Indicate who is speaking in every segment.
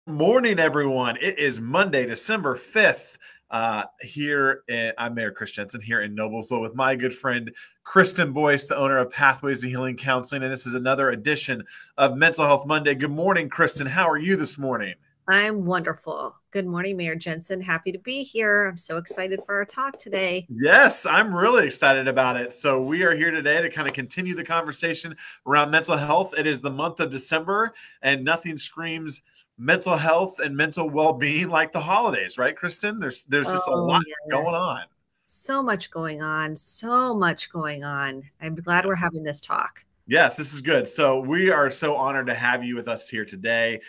Speaker 1: Morning, everyone. It is Monday, December 5th. I'm Mayor Chris Jensen here in Noblesville with my good friend Kristen Boyce, the owner of Pathways to Healing Counseling. And this is another edition of Mental Health Monday. Good morning, Kristen. How are you this morning?
Speaker 2: I'm wonderful. Good morning, Mayor Jensen. Happy to be here. I'm so excited for our talk today.
Speaker 1: Yes, I'm really excited about it. So we are here today to kind of continue the conversation around mental health. It is the month of December, and nothing screams mental health and mental well-being like the holidays, right, Kristen? There's just a
Speaker 2: Oh,
Speaker 1: lot going
Speaker 2: yes.
Speaker 1: on.
Speaker 2: So much going on. So much going on. I'm glad we're
Speaker 1: Yes.
Speaker 2: having this talk.
Speaker 1: Yes, this is good. So we are so honored to have you with us here today.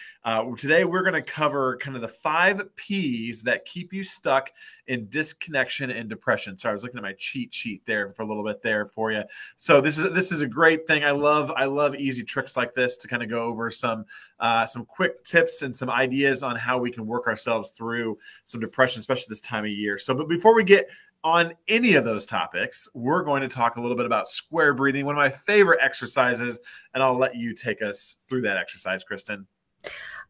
Speaker 1: Today we're going to cover kind of the 5 Ps that keep you stuck in disconnection and depression. So I was looking at my cheat sheet there for a little bit there for you. So this is a great thing. I love easy tricks like this to kind of go over some quick tips and some ideas on how we can work ourselves through some depression, especially this time of year. So, but before we get on any of those topics, we're going to talk a little bit about square breathing, one of my favorite exercises, and I'll let you take us through that exercise, Kristen.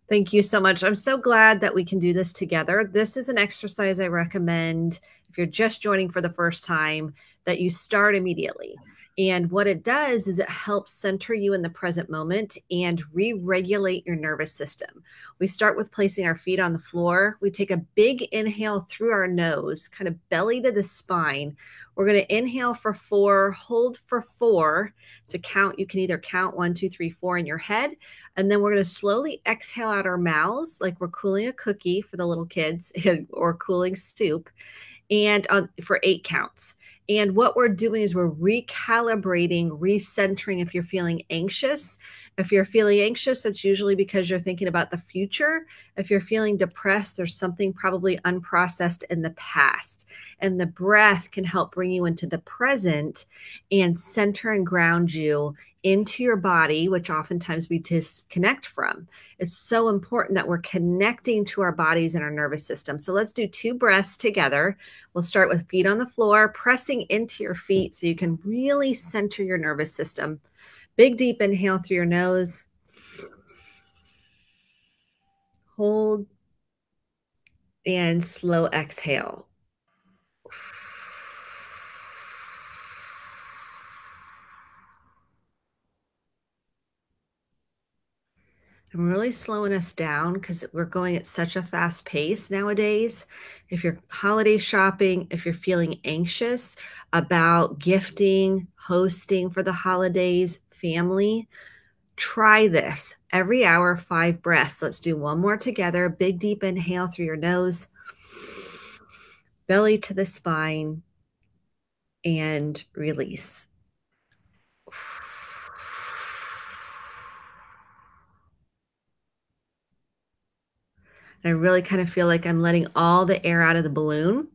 Speaker 2: Thank you so much. I'm so glad that we can do this together. This is an exercise I recommend if you're just joining for the first time that you start immediately. And what it does is it helps center you in the present moment and re-regulate your nervous system. We start with placing our feet on the floor. We take a big inhale through our nose, kind of belly to the spine. We're going to inhale for 4, hold for 4. To count, you can either count 1, 2, 3, 4 in your head, and then we're going to slowly exhale out our mouths like we're cooling a cookie for the little kids or cooling soup, and for 8 counts. And what we're doing is we're recalibrating, recentering. If you're feeling anxious, that's usually because you're thinking about the future. If you're feeling depressed, there's something probably unprocessed in the past. And the breath can help bring you into the present and center and ground you into your body, which oftentimes we disconnect from. It's so important that we're connecting to our bodies and our nervous system. So let's do 2 breaths together. We'll start with feet on the floor, pressing into your feet so you can really center your nervous system. Big, deep inhale through your nose. Hold and slow exhale. I'm really slowing us down because we're going at such a fast pace nowadays. If you're holiday shopping, if you're feeling anxious about gifting, hosting for the holidays, family, try this. Every hour, 5 breaths. Let's do one more together. Big, deep inhale through your nose, belly to the spine, and release. I really kind of feel like I'm letting all the air out of the balloon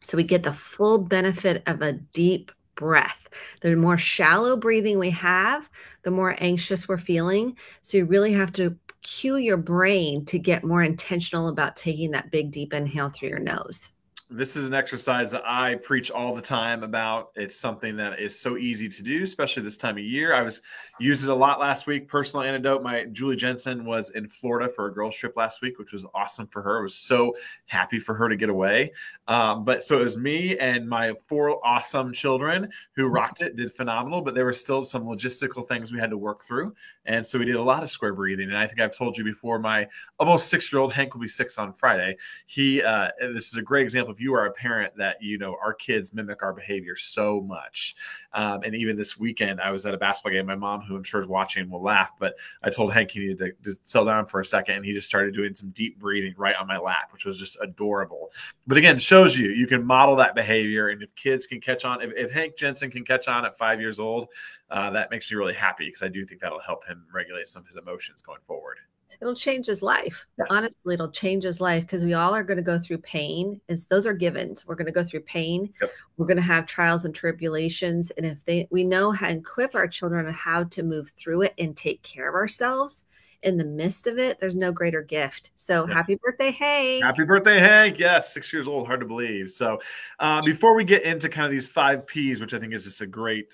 Speaker 2: so we get the full benefit of a deep breath. The more shallow breathing we have, the more anxious we're feeling. So you really have to cue your brain to get more intentional about taking that big, deep inhale through your nose.
Speaker 1: This is an exercise that I preach all the time about. It's something that is so easy to do, especially this time of year. I was using it a lot last week. Personal anecdote, my Julie Jensen was in Florida for a girls trip last week, which was awesome for her. I was so happy for her to get away. But so it was me and my 4 awesome children who rocked it, did phenomenal, but there were still some logistical things we had to work through. And so we did a lot of square breathing. And I think I've told you before, my almost 6-year-old Hank will be 6 on Friday. This is a great example. If you are a parent that, our kids mimic our behavior so much. And even this weekend, I was at a basketball game. My mom, who I'm sure is watching, will laugh, but I told Hank he needed to settle down for a second. And he just started doing some deep breathing right on my lap, which was just adorable. But again, shows you can model that behavior. And if kids can catch on, if Hank Jensen can catch on at 5 years old, that makes me really happy because I do think that'll help him regulate some of his emotions going forward.
Speaker 2: It'll change his life.
Speaker 1: Yeah.
Speaker 2: Honestly, it'll change his life because we all are going to go through pain. Those are givens. We're going to go through pain.
Speaker 1: Yep.
Speaker 2: We're going to have trials and tribulations. And if we know how and equip our children on how to move through it and take care of ourselves, in the midst of it, there's no greater gift. So happy birthday, Hank.
Speaker 1: Happy birthday, Hank. Yes, 6 years old. Hard to believe. So before we get into kind of these 5 Ps, which I think is just a great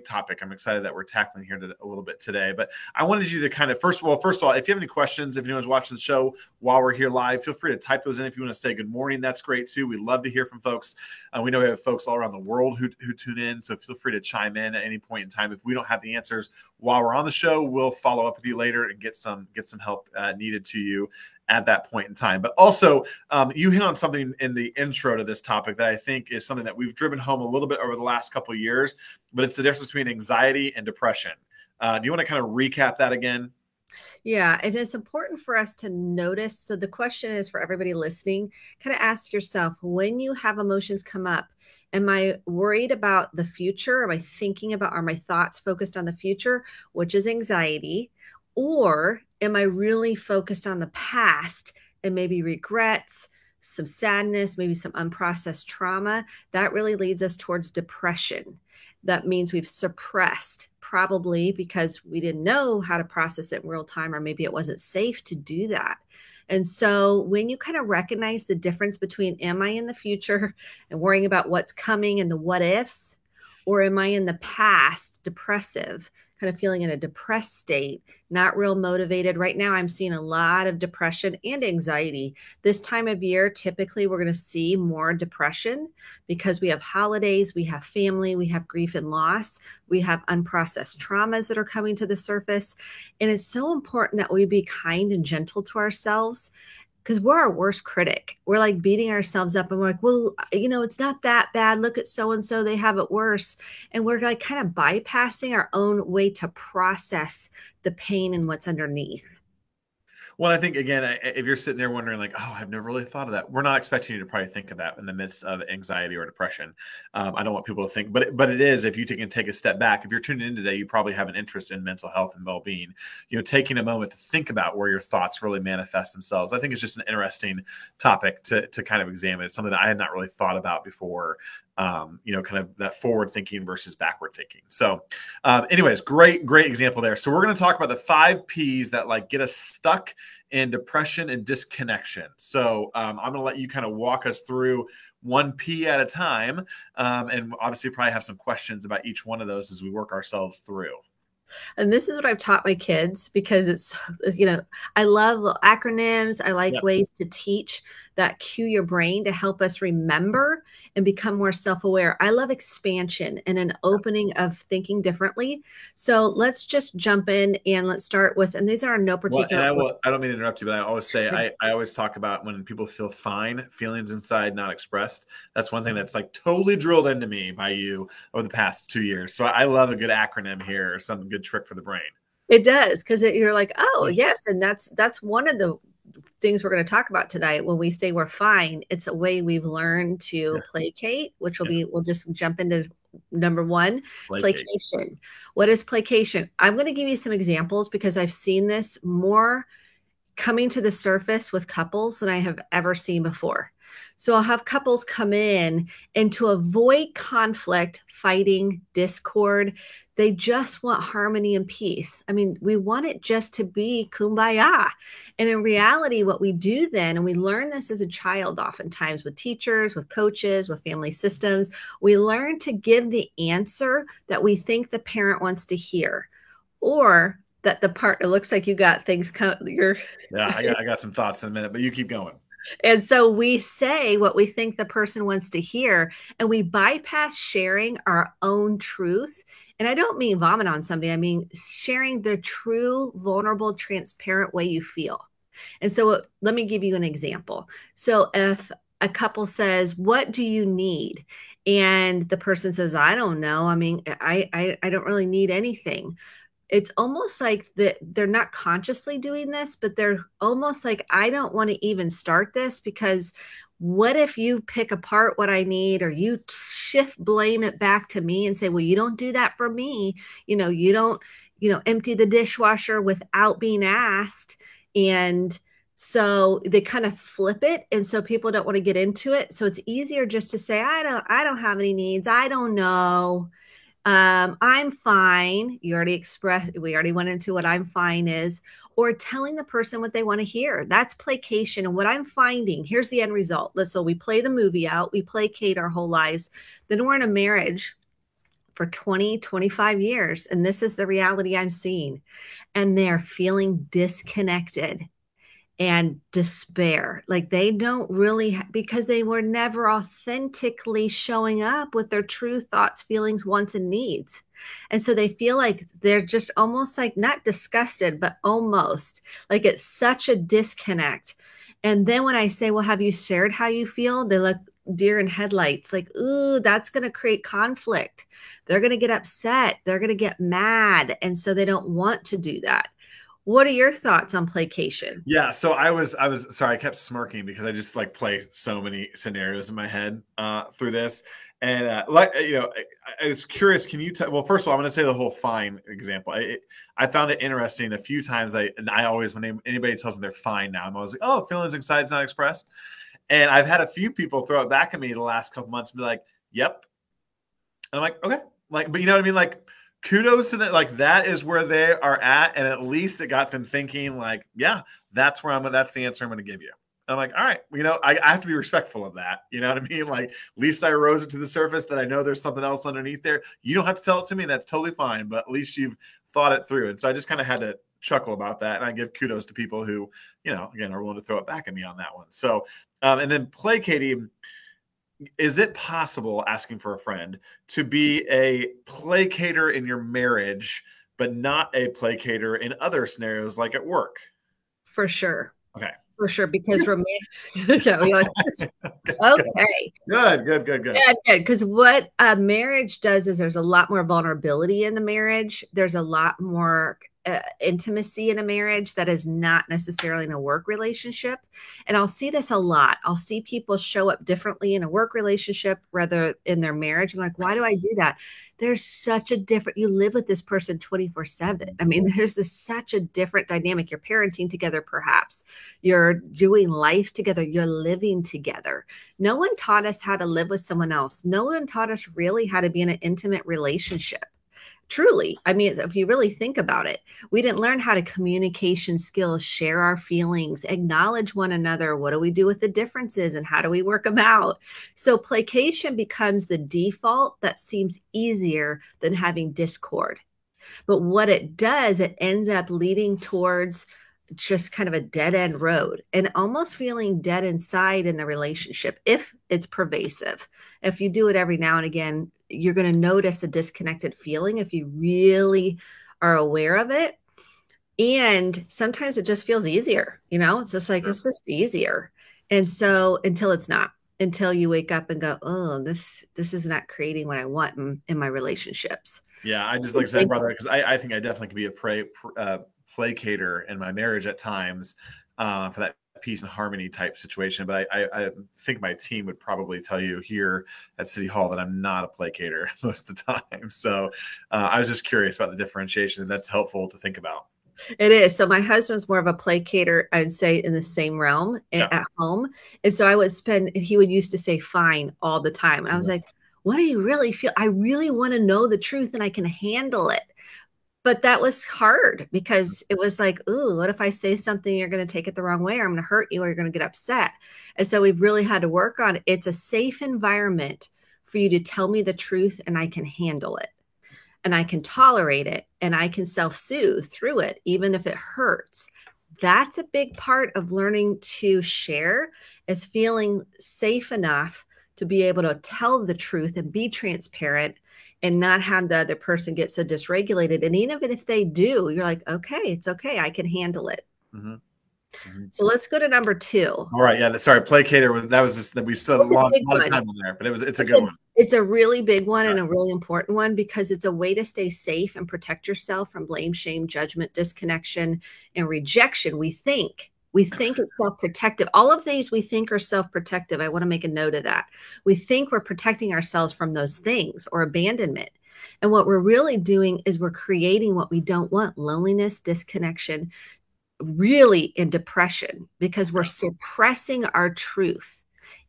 Speaker 1: topic, I'm excited that we're tackling here a little bit today. But I wanted you to kind of, first of all, if you have any questions, if anyone's watching the show while we're here live, feel free to type those in. If you want to say good morning, that's great too. We love to hear from folks. We know we have folks all around the world who tune in. So feel free to chime in at any point in time. If we don't have the answers while we're on the show, we'll follow up with you later and get some help needed to you at that point in time. But also, you hit on something in the intro to this topic that I think is something that we've driven home a little bit over the last couple of years, but it's the difference between anxiety and depression. Do you want to kind of recap that again?
Speaker 2: Yeah, and it's important for us to notice. So the question is for everybody listening, kind of ask yourself, when you have emotions come up, am I worried about the future? Am I thinking about, are my thoughts focused on the future, which is anxiety? Or am I really focused on the past and maybe regrets, some sadness, maybe some unprocessed trauma? That really leads us towards depression. That means we've suppressed, probably because we didn't know how to process it in real time, or maybe it wasn't safe to do that. And so when you kind of recognize the difference between, am I in the future and worrying about what's coming and the what ifs, or am I in the past, depressive, kind of feeling in a depressed state, not real motivated. Right now, I'm seeing a lot of depression and anxiety. This time of year, typically, we're going to see more depression because we have holidays, we have family, we have grief and loss, we have unprocessed traumas that are coming to the surface. And it's so important that we be kind and gentle to ourselves, because we're our worst critic. We're like beating ourselves up and we're like, well, it's not that bad. Look at so-and-so, they have it worse. And we're like kind of bypassing our own way to process the pain and what's underneath.
Speaker 1: Well, I think, again, if you're sitting there wondering like, oh, I've never really thought of that. We're not expecting you to probably think of that in the midst of anxiety or depression. I don't want people to think, but it is, if you can take a step back, if you're tuning in today, you probably have an interest in mental health and well-being, taking a moment to think about where your thoughts really manifest themselves. I think it's just an interesting topic to kind of examine. It's something that I had not really thought about before. Kind of that forward thinking versus backward thinking. So anyways, great example there. So we're going to talk about the 5 Ps that like get us stuck in depression and disconnection. So I'm going to let you kind of walk us through 1 P at a time. And obviously probably have some questions about each one of those as we work ourselves through.
Speaker 2: And this is what I've taught my kids, because it's, I love acronyms. I like ways to teach that cue your brain to help us remember and become more self-aware. I love expansion and an opening of thinking differently. So let's just jump in and let's start with, and these are in no particular
Speaker 1: order. I don't mean to interrupt you, but I always say, I always talk about when people feel fine, feelings inside not expressed. That's one thing that's like totally drilled into me by you over the past 2 years. So I love a good acronym here, or some good trick for the brain.
Speaker 2: It does, because you're like, oh yes, and that's one of the things we're going to talk about tonight. When we say we're fine, it's a way we've learned to placate, which will be, we'll just jump into number 1, placation. What is placation? I'm going to give you some examples because I've seen this more coming to the surface with couples than I have ever seen before. So I'll have couples come in, and to avoid conflict, fighting, discord, they just want harmony and peace. I mean, we want it just to be kumbaya. And in reality, what we do then, and we learn this as a child oftentimes with teachers, with coaches, with family systems, we learn to give the answer that we think the parent wants to hear, or that the partner, looks like you got things.
Speaker 1: I got some thoughts in a minute, but you keep going.
Speaker 2: And so we say what we think the person wants to hear, and we bypass sharing our own truth. And I don't mean vomit on somebody. I mean sharing the true, vulnerable, transparent way you feel. And so let me give you an example. So if a couple says, what do you need? And the person says, I don't know. I mean, I don't really need anything. It's almost like they're not consciously doing this, but they're almost like, I don't want to even start this, because what if you pick apart what I need, or you shift blame it back to me and say, well, you don't do that for me. You don't, empty the dishwasher without being asked. And so they kind of flip it. And so people don't want to get into it. So it's easier just to say, I don't have any needs. I don't know. I'm fine. You already expressed, we already went into what I'm fine is, or telling the person what they want to hear. That's placation. And what I'm finding, here's the end result. So we play the movie out, we placate our whole lives. Then we're in a marriage for 20, 25 years. And this is the reality I'm seeing. And they're feeling disconnected and despair. Like they don't really, because they were never authentically showing up with their true thoughts, feelings, wants, and needs. And so they feel like they're just almost like not disgusted, but almost like it's such a disconnect. And then when I say, well, have you shared how you feel? They look deer in headlights, like, ooh, that's going to create conflict. They're going to get upset. They're going to get mad. And so they don't want to do that. What are your thoughts on placation?
Speaker 1: Yeah, so I was sorry, I kept smirking because I just like play so many scenarios in my head through this, and I was curious. Can you well, first of all, I'm going to say the whole fine example. I found it interesting a few times. I always, when anybody tells me they're fine now, I'm always like, oh, feelings anxiety is not expressed, and I've had a few people throw it back at me the last couple months and be like, yep, and I'm like, okay, like, but you know what I mean, like. Kudos to that. Like that is where they are at. And at least it got them thinking like, yeah, that's where that's the answer I'm going to give you. And I'm like, all right, I have to be respectful of that. You know what I mean? Like, at least I rose it to the surface that I know there's something else underneath there. You don't have to tell it to me. That's totally fine. But at least you've thought it through. And so I just kind of had to chuckle about that. And I give kudos to people who, again, are willing to throw it back at me on that one. So, and then placating. Is it possible, asking for a friend, to be a placater in your marriage, but not a placater in other scenarios like at work?
Speaker 2: For sure.
Speaker 1: Okay.
Speaker 2: For sure, because okay.
Speaker 1: Good.
Speaker 2: Yeah, because what a marriage does is there's a lot more vulnerability in the marriage. There's a lot more intimacy in a marriage that is not necessarily in a work relationship. And I'll see this a lot. I'll see people show up differently in a work relationship rather in their marriage. I'm like, why do I do that? There's such a different, you live with this person 24/7. I mean, there's such a different dynamic. You're parenting together, perhaps. You're doing life together. You're living together. No one taught us how to live with someone else. No one taught us really how to be in an intimate relationship. Truly. I mean, if you really think about it, we didn't learn how to communication skills, share our feelings, acknowledge one another. What do we do with the differences and how do we work them out? So placation becomes the default that seems easier than having discord. But what it does, it ends up leading towards just kind of a dead end road and almost feeling dead inside in the relationship if it's pervasive. If you do it every now and again, you're going to notice a disconnected feeling if you really are aware of it. And sometimes it just feels easier. It's just like, it's just easier. And so until it's not, until you wake up and go, oh, this is not creating what I want in my relationships.
Speaker 1: Yeah. I just like said, brother, because I think I definitely could be a placater in my marriage at times for that peace and harmony type situation. But I think my team would probably tell you here at City Hall that I'm not a placater most of the time. So I was just curious about the differentiation, and that's helpful to think about.
Speaker 2: It is. So my husband's more of a placater, I'd say, in the same realm at home. And so he would used to say fine all the time. And I was like, what do you really feel? I really want to know the truth and I can handle it. But that was hard because it was like, ooh, what if I say something, you're going to take it the wrong way, or I'm going to hurt you, or you're going to get upset. And so we've really had to work on it. It's a safe environment for you to tell me the truth and I can handle it and I can tolerate it and I can self-soothe through it, even if it hurts. That's a big part of learning to share, is feeling safe enough to be able to tell the truth and be transparent and not have the other person get so dysregulated. And even if they do, you're like, okay, it's okay. I can handle it.
Speaker 1: Mm-hmm. Mm-hmm.
Speaker 2: So let's go to number 2.
Speaker 1: All right. Yeah. Sorry. Placater. That was just that we still had a lot of time on there, but it's a good one.
Speaker 2: It's a really big one and a really important one because it's a way to stay safe and protect yourself from blame, shame, judgment, disconnection, and rejection. We think it's self-protective. All of these we think are self-protective. I want to make a note of that. We think we're protecting ourselves from those things or abandonment. And what we're really doing is we're creating what we don't want: loneliness, disconnection, really in depression, because we're suppressing our truth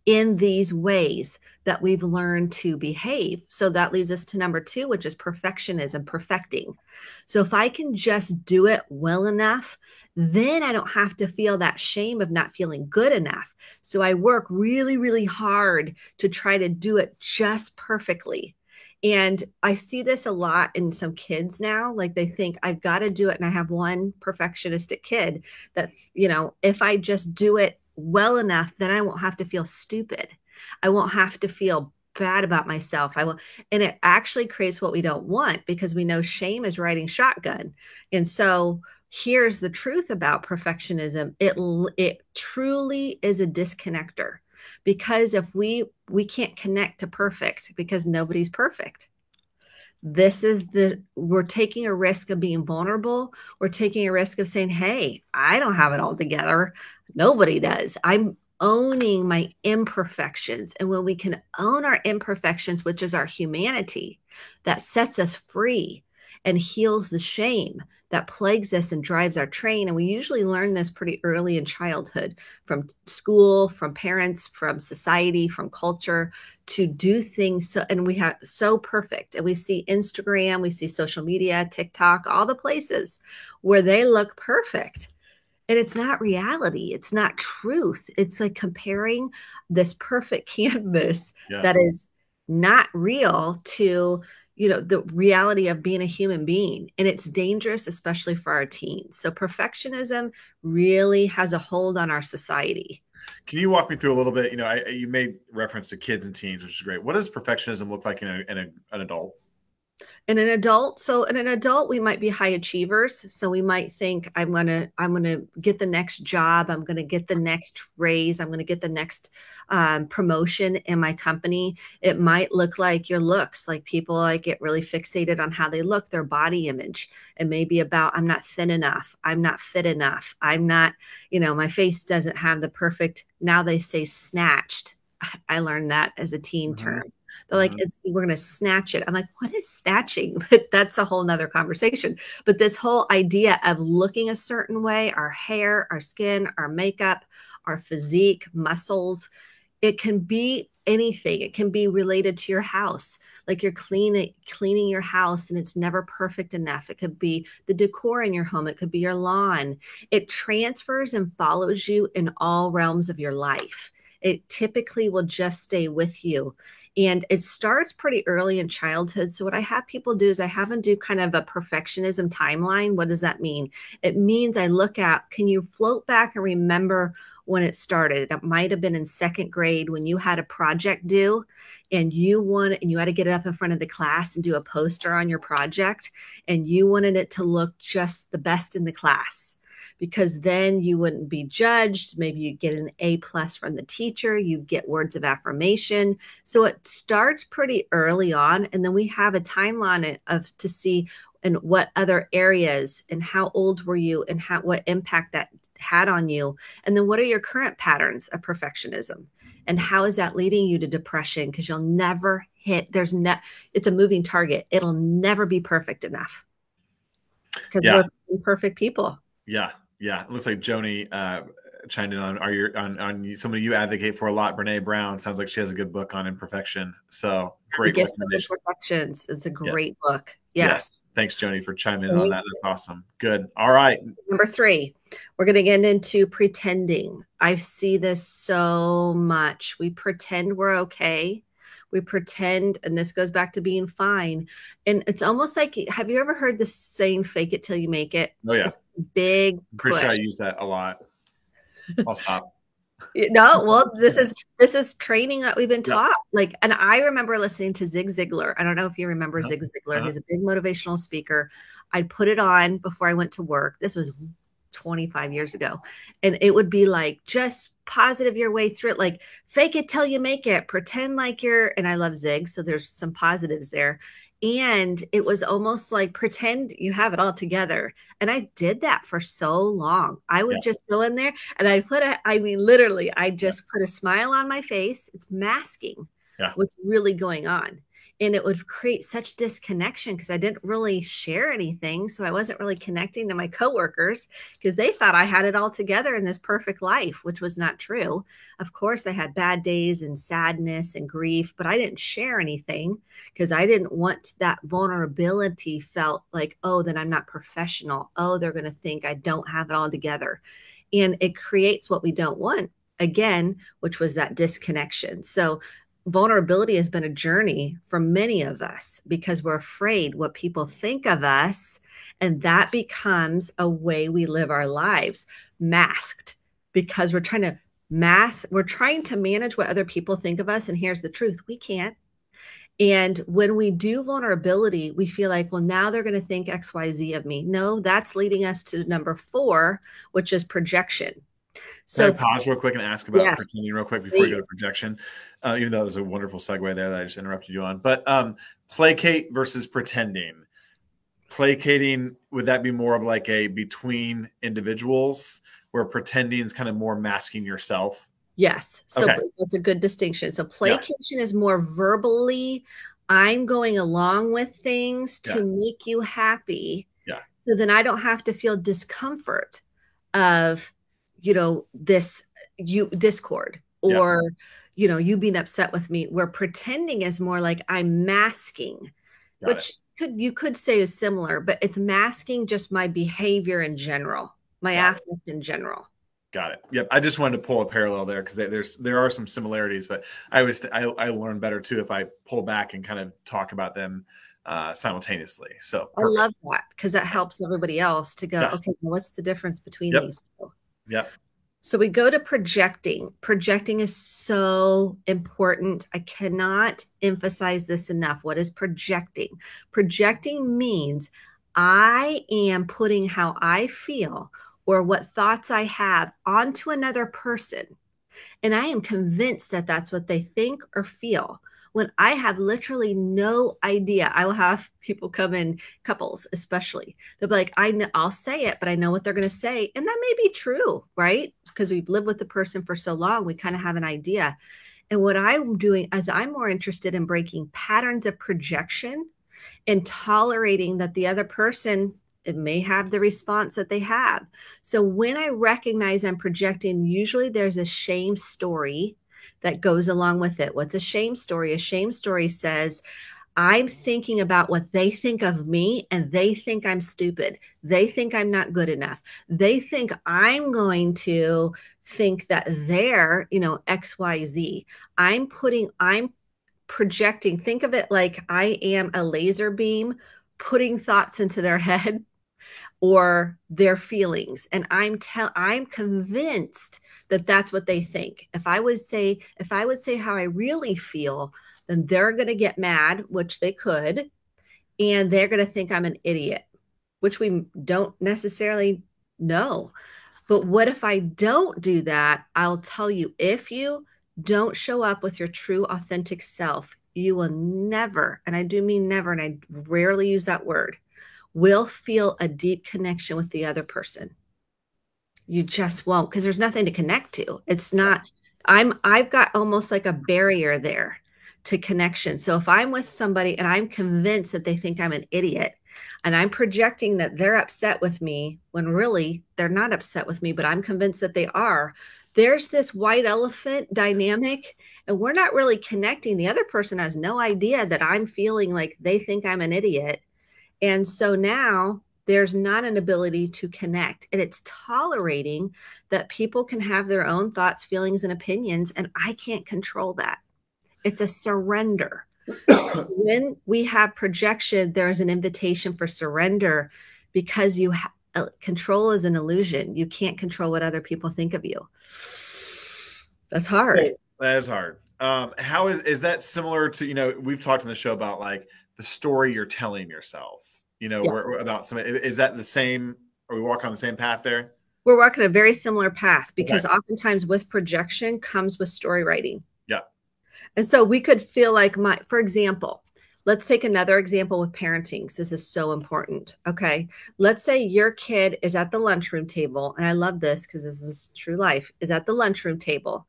Speaker 2: in these ways that we've learned to behave. So that leads us to number 2, which is perfectionism, perfecting. So if I can just do it well enough, then I don't have to feel that shame of not feeling good enough. So I work really, really hard to try to do it just perfectly. And I see this a lot in some kids now. Like they think I've got to do it. And I have one perfectionistic kid that, if I just do it well enough, then I won't have to feel stupid. I won't have to feel bad about myself. And it actually creates what we don't want, because we know shame is riding shotgun. And so here's the truth about perfectionism. It truly is a disconnector, because if we can't connect to perfect, because nobody's perfect. We're taking a risk of being vulnerable. We're taking a risk of saying, hey, I don't have it all together. Nobody does. I'm owning my imperfections. And when we can own our imperfections, which is our humanity, that sets us free and heals the shame that plagues us and drives our train. And we usually learn this pretty early in childhood, from school, from parents, from society, from culture, to do things. And we have so perfect. And we see Instagram, we see social media, TikTok, all the places where they look perfect. And it's not reality. It's not truth. It's like comparing this perfect canvas that is not real to the reality of being a human being. And it's dangerous, especially for our teens. So perfectionism really has a hold on our society.
Speaker 1: Can you walk me through a little bit? You made reference to kids and teens, which is great. What does perfectionism look like in an adult?
Speaker 2: In an adult, we might be high achievers. So we might think, I'm gonna get the next job. I'm gonna get the next raise. I'm gonna get the next promotion in my company. It might look like your looks. Like people get really fixated on how they look, their body image. It may be about, I'm not thin enough. I'm not fit enough. I'm not, my face doesn't have the perfect, now they say snatched. I learned that as a teen term. They're like, we're going to snatch it. I'm like, what is snatching? But that's a whole nother conversation. But this whole idea of looking a certain way, our hair, our skin, our makeup, our physique, muscles, it can be anything. It can be related to your house. Like you're cleaning your house and it's never perfect enough. It could be the decor in your home. It could be your lawn. It transfers and follows you in all realms of your life. It typically will just stay with you. And it starts pretty early in childhood. So what I have people do is I have them do kind of a perfectionism timeline. What does that mean? It means I look at, can you float back and remember when it started? It might have been in 2nd grade when you had a project due and you had to get it up in front of the class and do a poster on your project. And you wanted it to look just the best in the class, because then you wouldn't be judged. Maybe you get an A+ from the teacher, you get words of affirmation. So it starts pretty early on. And then we have a timeline to see in what other areas and how old were you and what impact that had on you. And then what are your current patterns of perfectionism? And how is that leading you to depression? Because you'll never hit, it's a moving target. It'll never be perfect enough, because we're imperfect people.
Speaker 1: Yeah. Yeah, it looks like Joni chimed in on somebody you advocate for a lot, Brene Brown. Sounds like she has a good book on imperfection. So great.
Speaker 2: Gifts of Imperfections. It's a great book.
Speaker 1: Yes. Thanks, Joni, for chiming in on that. That's awesome. Good. All right.
Speaker 2: Number 3, we're going to get into pretending. I see this so much. We pretend we're okay. We pretend, and this goes back to being fine. And it's almost like, have you ever heard the saying, fake it till you make it?
Speaker 1: Oh, yeah.
Speaker 2: It's big.
Speaker 1: I'm pretty sure I use that a lot. I'll stop.
Speaker 2: No, well, this is training that we've been taught. And I remember listening to Zig Ziglar. I don't know if you remember Zig Ziglar. He's a big motivational speaker. I'd put it on before I went to work. This was 25 years ago. And it would be like, just positive your way through it. Like, fake it till you make it. Pretend like and I love Zig. So there's some positives there. And it was almost like, pretend you have it all together. And I did that for so long. I would just go in there and literally, I just put a smile on my face. It's masking what's really going on. And it would create such disconnection because I didn't really share anything. So I wasn't really connecting to my coworkers because they thought I had it all together in this perfect life, which was not true. Of course, I had bad days and sadness and grief, but I didn't share anything because I didn't want that vulnerability felt like, oh, then I'm not professional. Oh, they're going to think I don't have it all together. And it creates what we don't want again, which was that disconnection. So vulnerability has been a journey for many of us because we're afraid what people think of us. And that becomes a way we live our lives, masked, because we're trying to manage what other people think of us. And here's the truth, we can't. And when we do vulnerability, we feel like, well, now they're going to think XYZ of me. No, that's leading us to number 4, which is projection.
Speaker 1: So can I pause real quick and ask about
Speaker 2: yes,
Speaker 1: pretending real quick before we go to projection, even though it was a wonderful segue there that I just interrupted you on. But placate versus pretending. Placating, would that be more of like a between individuals where pretending is kind of more masking yourself?
Speaker 2: Yes. So okay. That's a good distinction. So placation is more verbally, I'm going along with things to make you happy.
Speaker 1: Yeah.
Speaker 2: So then I don't have to feel discomfort of, discord or, you being upset with me, where pretending is more like I'm masking, you could say is similar, but it's masking just my behavior in general, my affect in general.
Speaker 1: Got it. Yep. I just wanted to pull a parallel there because there are some similarities, but I learn better too if I pull back and kind of talk about them simultaneously. So
Speaker 2: perfect. I love that because that helps everybody else to go, okay, well, what's the difference between these two?
Speaker 1: Yep.
Speaker 2: So we go to projecting. Projecting is so important. I cannot emphasize this enough. What is projecting? Projecting means I am putting how I feel or what thoughts I have onto another person. And I am convinced that that's what they think or feel when I have literally no idea. I will have people come in, couples especially. They'll be like, I'll say it, but I know what they're going to say. And that may be true, right? Because we've lived with the person for so long, we kind of have an idea. And what I'm doing is I'm more interested in breaking patterns of projection and tolerating that the other person, it may have the response that they have. So when I recognize I'm projecting, usually there's a shame story that goes along with it. What's a shame story? A shame story says, I'm thinking about what they think of me and they think I'm stupid. They think I'm not good enough. They think I'm going to think that they're, XYZ. I'm projecting. Think of it like I am a laser beam putting thoughts into their head or their feelings. And I'm convinced that that's what they think. If I would say how I really feel, then they're going to get mad, which they could, and they're going to think I'm an idiot, which we don't necessarily know. But what if I don't do that? I'll tell you, if you don't show up with your true, authentic self, you will never, and I do mean never, and I rarely use that word, will feel a deep connection with the other person. You just won't, because there's nothing to connect to. It's not, I've got almost like a barrier there to connection. So if I'm with somebody and I'm convinced that they think I'm an idiot and I'm projecting that they're upset with me when really they're not upset with me, but I'm convinced that they are, there's this white elephant dynamic and we're not really connecting. The other person has no idea that I'm feeling like they think I'm an idiot. And so now there's not an ability to connect, and it's tolerating that people can have their own thoughts, feelings, and opinions, and I can't control that. It's a surrender. When we have projection, there's an invitation for surrender because control is an illusion. You can't control what other people think of you. That's hard.
Speaker 1: That is hard. How is that similar to, we've talked on the show about like the story you're telling yourself, yes. About somebody. Is that the same? Are we walking on the same path there?
Speaker 2: We're walking a very similar path because oftentimes with projection comes with story writing.
Speaker 1: Yeah.
Speaker 2: And so we could feel like for example, let's take another example with parenting. This is so important. Okay. Let's say your kid is at the lunchroom table. And I love this because this is true life, is at the lunchroom table,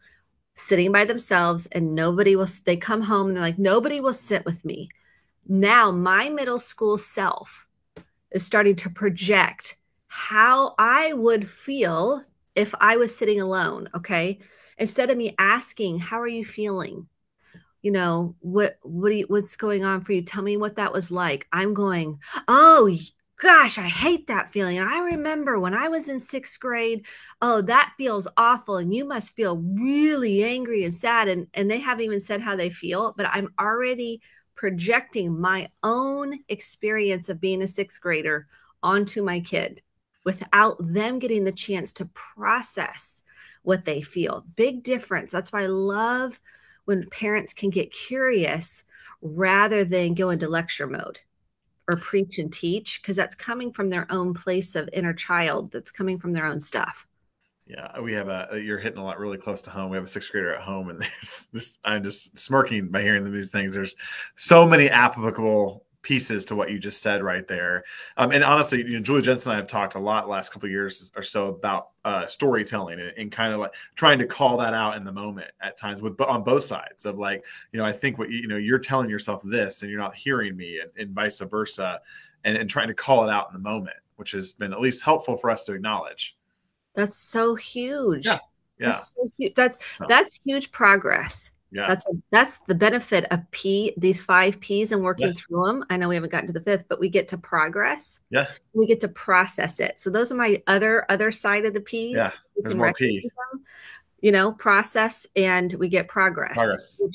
Speaker 2: sitting by themselves and they come home and they're like, nobody will sit with me. Now my middle school self is starting to project how I would feel if I was sitting alone. Okay. Instead of me asking, how are you feeling? You know, what's going on for you? Tell me what that was like. I'm going, oh gosh, I hate that feeling. I remember when I was in 6th grade, oh, that feels awful. And you must feel really angry and sad. And they haven't even said how they feel, but I'm already projecting my own experience of being a 6th grader onto my kid without them getting the chance to process what they feel. Big difference. That's why I love when parents can get curious rather than go into lecture mode or preach and teach, because that's coming from their own place of inner child, that's coming from their own stuff.
Speaker 1: Yeah, we have you're hitting a lot really close to home. We have a 6th grader at home, and there's this, I'm just smirking by hearing these things. There's so many applicable pieces to what you just said right there. And honestly, Julie Jensen and I have talked a lot the last couple of years or so about storytelling and kind of like trying to call that out in the moment at times on both sides of like, I think what, you're telling yourself this and you're not hearing me and vice versa, and trying to call it out in the moment, which has been at least helpful for us to acknowledge.
Speaker 2: That's so huge.
Speaker 1: Yeah.
Speaker 2: That's so huge. That's huge progress.
Speaker 1: Yeah.
Speaker 2: That's the benefit of these 5 Ps and working through them. I know we haven't gotten to the 5th, but we get to progress.
Speaker 1: Yeah.
Speaker 2: We get to process it. So those are my other side of the Ps.
Speaker 1: Yeah. There's more P.
Speaker 2: Process, and we get progress.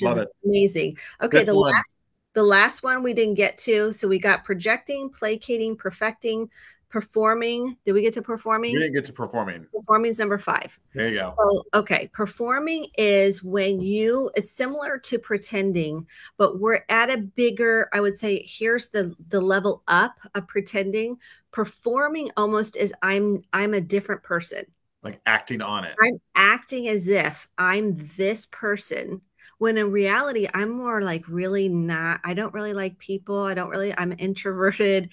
Speaker 1: Love it.
Speaker 2: Amazing. Okay. The last one we didn't get to. So we got projecting, placating, perfecting, performing. Did we get to performing?
Speaker 1: We didn't get to performing.
Speaker 2: Performing is number 5.
Speaker 1: There you go.
Speaker 2: So, okay. Performing is when it's similar to pretending, but we're at a bigger, I would say, here's the level up of pretending. Performing almost is I'm a different person.
Speaker 1: Like acting on it.
Speaker 2: I'm acting as if I'm this person, when in reality, I'm more like really not. I don't really like people. I'm introverted.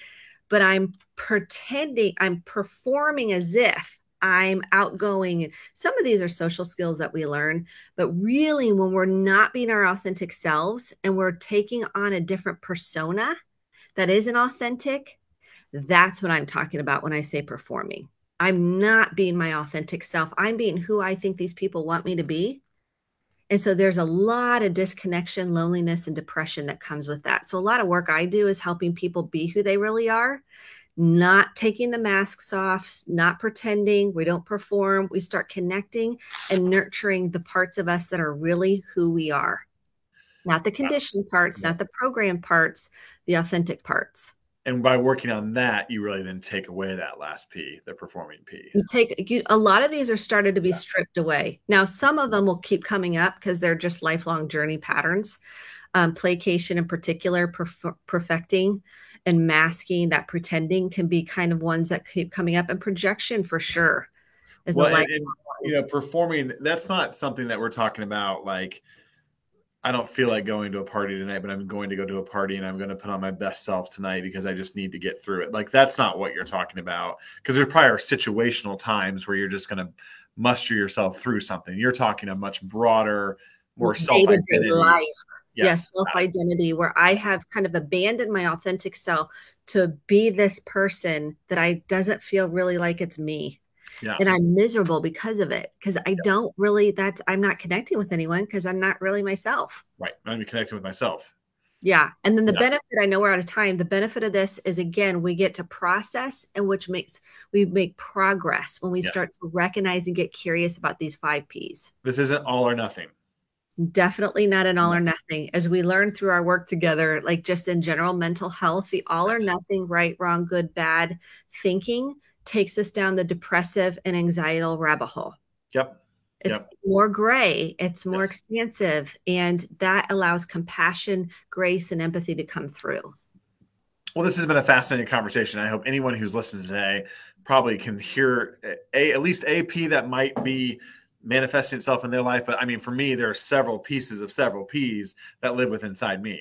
Speaker 2: But I'm pretending, I'm performing as if I'm outgoing. Some of these are social skills that we learn, but really when we're not being our authentic selves and we're taking on a different persona that isn't authentic, that's what I'm talking about when I say performing. I'm not being my authentic self. I'm being who I think these people want me to be. And so there's a lot of disconnection, loneliness, and depression that comes with that. So a lot of work I do is helping people be who they really are, not taking the masks off, not pretending. We don't perform. We start connecting and nurturing the parts of us that are really who we are. Not the conditioned parts, not the program parts, the authentic parts.
Speaker 1: And by working on that, you really then take away that last P, the performing P.
Speaker 2: A lot of these are started to be stripped away. Now, some of them will keep coming up because they're just lifelong journey patterns. Placation in particular, perfecting and masking, that pretending can be kind of ones that keep coming up, and projection for sure.
Speaker 1: Performing, that's not something that we're talking about like, I don't feel like going to a party tonight, but I'm going to go to a party and I'm going to put on my best self tonight because I just need to get through it. Like, that's not what you're talking about, because there probably are situational times where you're just going to muster yourself through something. You're talking a much broader, more self-identity
Speaker 2: life. Yes, self-identity, where I have kind of abandoned my authentic self to be this person that doesn't feel really like it's me. Yeah. And I'm miserable because of it, because I don't really, I'm not connecting with anyone because I'm not really myself.
Speaker 1: Right. I'm not connecting with myself.
Speaker 2: Yeah. And then the benefit, I know we're out of time. The benefit of this is, again, we get to process, and we make progress when we start to recognize and get curious about these 5 Ps.
Speaker 1: This isn't all or nothing.
Speaker 2: Definitely not an all or nothing. As we learn through our work together, like just in general mental health, the all or nothing, right, wrong, good, bad thinking takes us down the depressive and anxietal rabbit hole.
Speaker 1: Yep.
Speaker 2: It's more gray, it's more expansive, and that allows compassion, grace, and empathy to come through.
Speaker 1: Well, this has been a fascinating conversation. I hope anyone who's listening today probably can hear at least a P that might be manifesting itself in their life. But I mean, for me, there are several pieces of several Ps that live within inside me.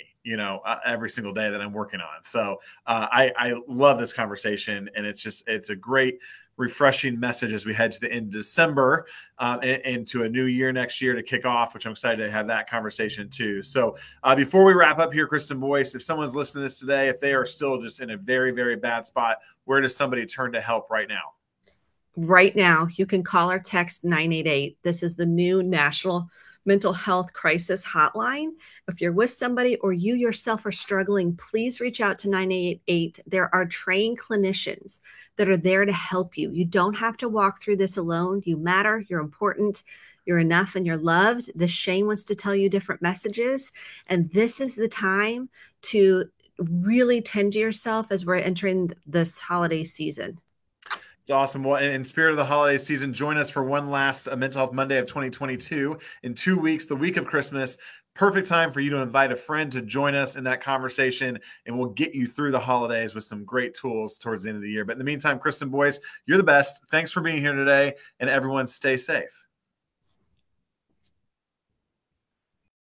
Speaker 1: every single day that I'm working on. So I love this conversation, and it's a great, refreshing message as we head to the end of December and into a new year next year to kick off, which I'm excited to have that conversation too. So before we wrap up here, Kristen Boyce, if someone's listening to this today, if they are still just in a very, very bad spot, where does somebody turn to help right now?
Speaker 2: Right now, you can call or text 988. This is the new National Mental Health Crisis Hotline. If you're with somebody or you yourself are struggling, please reach out to 988. There are trained clinicians that are there to help you. You don't have to walk through this alone. You matter, you're important, you're enough, and you're loved. The shame wants to tell you different messages. And this is the time to really tend to yourself as we're entering this holiday season.
Speaker 1: It's awesome. Well, in spirit of the holiday season, join us for one last Mental Health Monday of 2022 in 2 weeks, the week of Christmas. Perfect time for you to invite a friend to join us in that conversation, and we'll get you through the holidays with some great tools towards the end of the year. But in the meantime, Kristen Boyce, you're the best. Thanks for being here today, and everyone stay safe.